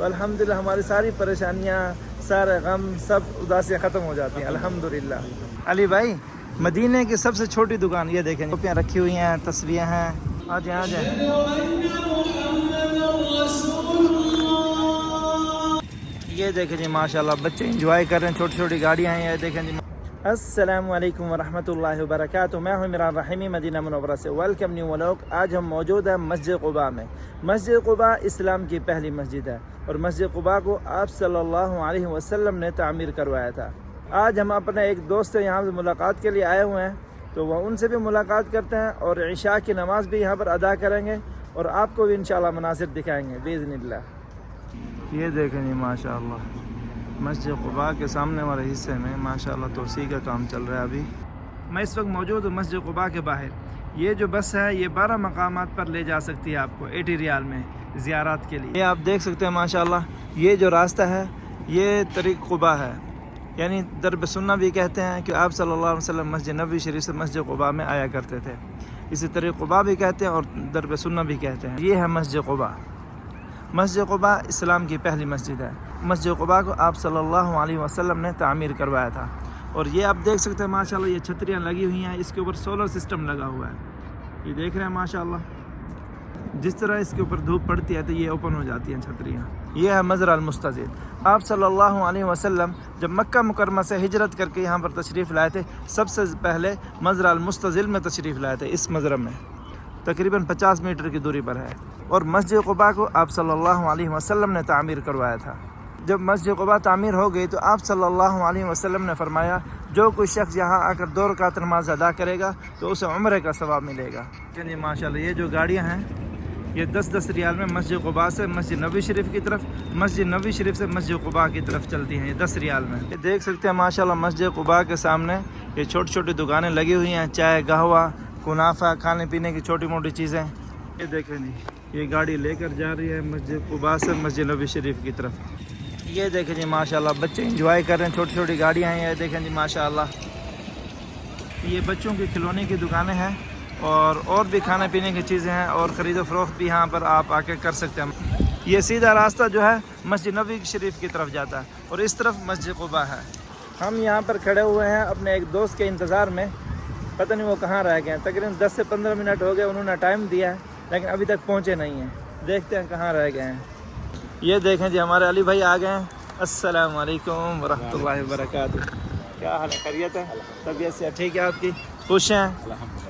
تو الحمدللہ ہماری ساری پریشانیاں، سارے غم، سب اداسیاں ختم ہو جاتی ہیں الحمدللہ۔ علی بھائی، مدینہ کی سب سے چھوٹی دکان یہ دیکھیں، ٹوپیاں رکھی ہوئی ہیں، تصویریں ہیں، آ جائیں آ جائیں۔ یہ دیکھیں جی ماشاءاللہ بچے انجوائے کر رہے ہیں، چھوٹی چھوٹی گاڑیاں ہیں، یہ دیکھیں جی۔ السلام علیکم ورحمۃ اللہ وبرکاتہ، میں ہوں عمران رحیمی مدینہ منورہ سے، ویلکم نیو ولاگ۔ آج ہم موجود ہیں مسجد قباء میں۔ مسجد قباء اسلام کی پہلی مسجد ہے اور مسجد قباء کو آپ صلی اللہ علیہ وسلم نے تعمیر کروایا تھا۔ آج ہم اپنے ایک دوست سے یہاں سے ملاقات کے لیے آئے ہوئے ہیں، تو وہ ان سے بھی ملاقات کرتے ہیں اور عشاء کی نماز بھی یہاں پر ادا کریں گے اور آپ کو بھی انشاءاللہ مناظر دکھائیں گے باذن اللہ۔ یہ دیکھیں جی ماشاءاللہ مسجد قباء کے سامنے والے حصے میں ماشاءاللہ توسیع کا کام چل رہا ہے ابھی۔ میں اس وقت موجود ہوں مسجد قباء کے باہر۔ یہ جو بس ہے یہ 12 مقامات پر لے جا سکتی ہے آپ کو 80 ریال میں زیارات کے لیے۔ یہ آپ دیکھ سکتے ہیں ماشاءاللہ، یہ جو راستہ ہے یہ طریق قباء ہے، یعنی درب سنہ بھی کہتے ہیں کہ آپ صلی اللہ علیہ وسلم مسجد نبوی شریف سے مسجد قباء میں آیا کرتے تھے، اسے طریق قباء بھی کہتے ہیں اور درب سنہ بھی کہتے ہیں۔ یہ ہے مسجد قباء۔ مسجد قباء اسلام کی پہلی مسجد ہے۔ مسجد قباء کو آپ صلی اللہ علیہ وسلم نے تعمیر کروایا تھا، اور یہ آپ دیکھ سکتے ہیں ماشاءاللہ یہ چھتریاں لگی ہوئی ہیں، اس کے اوپر سولر سسٹم لگا ہوا ہے، یہ دیکھ رہے ہیں ماشاءاللہ۔ جس طرح اس کے اوپر دھوپ پڑتی ہے تو یہ اوپن ہو جاتی ہیں چھتریاں۔ یہ ہے مزرعہ المستزل۔ آپ صلی اللہ علیہ وسلم جب مکہ مکرمہ سے ہجرت کر کے یہاں پر تشریف لائے تھے، سب سے پہلے مزرعہ المستزل میں تشریف لائے تھے۔ اس مزرعہ میں تقریباً 50 میٹر کی دوری پر ہے، اور مسجد قباء کو آپ صلی اللہ علیہ وسلم نے تعمیر کروایا تھا۔ جب مسجد قباء تعمیر ہو گئی تو آپ صلی اللہ علیہ وسلم نے فرمایا جو کوئی شخص یہاں آ کر 2 رکعت نماز ادا کرے گا تو اسے عمرے کا ثواب ملے گا۔ چلیے ماشاءاللہ یہ جو گاڑیاں ہیں یہ 10 ریال میں مسجد قباء سے مسجد نبوی شریف کی طرف، مسجد نبوی شریف سے مسجد قباء کی طرف چلتی ہیں، یہ 10 ریال میں۔ یہ دیکھ سکتے ہیں ماشاءاللہ مسجد قباء کے سامنے یہ چھوٹی چھوٹی دکانیں لگی ہوئی ہیں، چائے، قہوہ، کنافہ، کھانے پینے کی چھوٹی موٹی چیزیں۔ یہ دیکھیں جی یہ گاڑی لے کر جا رہی ہے مسجد قباء سے مسجد نبوی شریف کی طرف۔ یہ دیکھیں جی ماشاءاللہ بچے انجوائے کر رہے ہیں، چھوٹی چھوٹی گاڑیاں ہیں، یہ دیکھیں جی ماشاءاللہ۔ یہ بچوں کی کھلونے کی دکانیں ہیں اور بھی کھانے پینے کی چیزیں ہیں، اور خرید و فروخت بھی یہاں پر آپ آ کے کر سکتے ہیں۔ یہ سیدھا راستہ جو ہے مسجد نبوی شریف کی طرف جاتا ہے اور اس طرف مسجد قباء ہے۔ ہم یہاں پر کھڑے ہوئے ہیں اپنے ایک دوست کے انتظار میں، پتہ نہیں وہ کہاں رہ گئے ہیں۔ تقریباً 10 سے 15 منٹ ہو گئے انہوں نے ٹائم دیا ہے، لیکن ابھی تک پہنچے نہیں ہیں، دیکھتے ہیں کہاں رہ گئے ہیں۔ یہ دیکھیں جی ہمارے علی بھائی آ گئے ہیں۔ السلام علیکم ورحمۃ اللہ وبرکاتہ، کیا حال ہے؟ خیریت ہے؟ طبیعت سے ٹھیک ہے آپ کی؟ خوش ہیں؟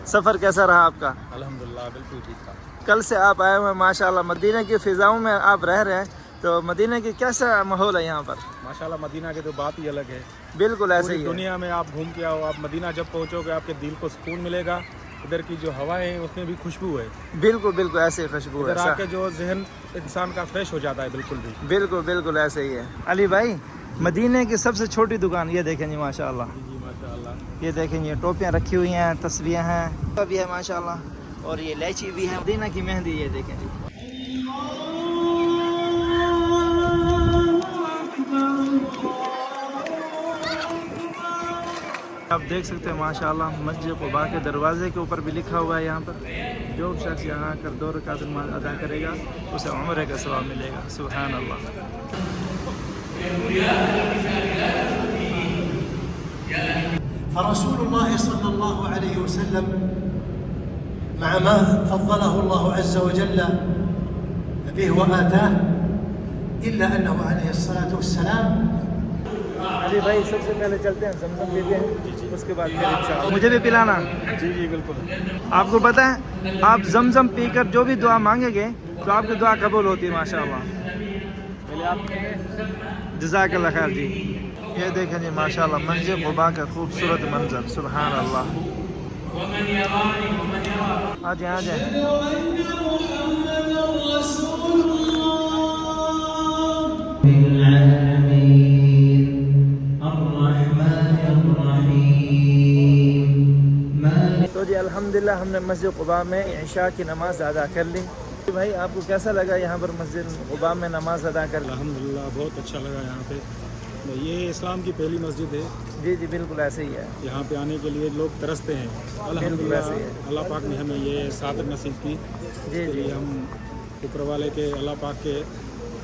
سفر کیسا رہا آپ کا؟ الحمدللہ بالکل ٹھیک تھا۔ کل سے آپ آئے ہوئے ماشاءاللہ، مدینہ کی فضاؤں میں آپ رہ رہے ہیں، تو مدینہ کی کیسا ماحول ہے یہاں پر؟ ماشاءاللہ مدینہ کی تو بات ہی الگ ہے، بالکل ایسے پوری ہی ہے۔ دنیا میں آپ گھوم کے آؤ، آپ مدینہ جب پہنچو گے آپ کے دل کو سکون ملے گا، ادھر کی جو ہوائیں ہیں اس میں بھی خوشبو ہے، بالکل بالکل ایسے ہی خوشبو ہے، ادھر آ کے جو ذہن انسان کا فریش ہو جاتا ہے بالکل بھی۔ بالکل بالکل ایسے ہی ہے۔ علی بھائی، مدینہ کی سب سے چھوٹی دکان یہ دیکھیں جی ماشاءاللہ، جی ماشاءاللہ۔ یہ دیکھیں یہ ٹوپیاں رکھی ہوئی ہیں، تصویریں ہیں بھی ہے ماشاءاللہ، اور یہ لیچی بھی ہے، مدینہ کی مہندی یہ دیکھیں جی۔ آپ دیکھ سکتے ہیں ماشاءاللہ مسجد قباء کے دروازے کے اوپر بھی لکھا ہوا ہے یہاں پر جو شخص یہاں آ کر 2 رکعت نماز ادا کرے گا اسے عمرے کا ثواب ملے گا۔ سبحان اللہ۔ فرسول الله صلى الله عليه وسلم مع ما فضله الله عز وجل به وآتاه إلا أنه عليه الصلاة والسلام۔ علی بھائی سب سے پہلے چلتے ہیں زمزم پیتے ہیں، اس کے بعد پھر انشاءاللہ مجھے بھی پلانا۔ جی جی بالکل۔ آپ کو پتہ ہے آپ زمزم پی کر جو بھی دعا مانگیں گے تو آپ کی دعا قبول ہوتی ہے ماشاءاللہ۔ پہلے آپ جزاک اللہ خیر جی۔ یہ دیکھیں جی ماشاءاللہ مسجد قباء کا خوبصورت منظر، سبحان اللہ۔ آ جائیں آ جائیں۔ تو جی الحمدللہ ہم نے مسجد قباء میں عشاء کی نماز ادا کر لی۔ بھائی آپ کو کیسا لگا یہاں پر مسجد قباء میں نماز ادا کر لی؟ الحمدللہ بہت اچھا لگا یہاں پہ، یہ اسلام کی پہلی مسجد ہے، جی جی بالکل ایسے ہی ہے، یہاں پہ آنے کے لیے لوگ ترستے ہیں، الحمدللہ اللہ پاک نے ہمیں یہ سعادت نصیب کی، جی اس کے جی لیے ہم اوپر والے کے اللہ پاک کے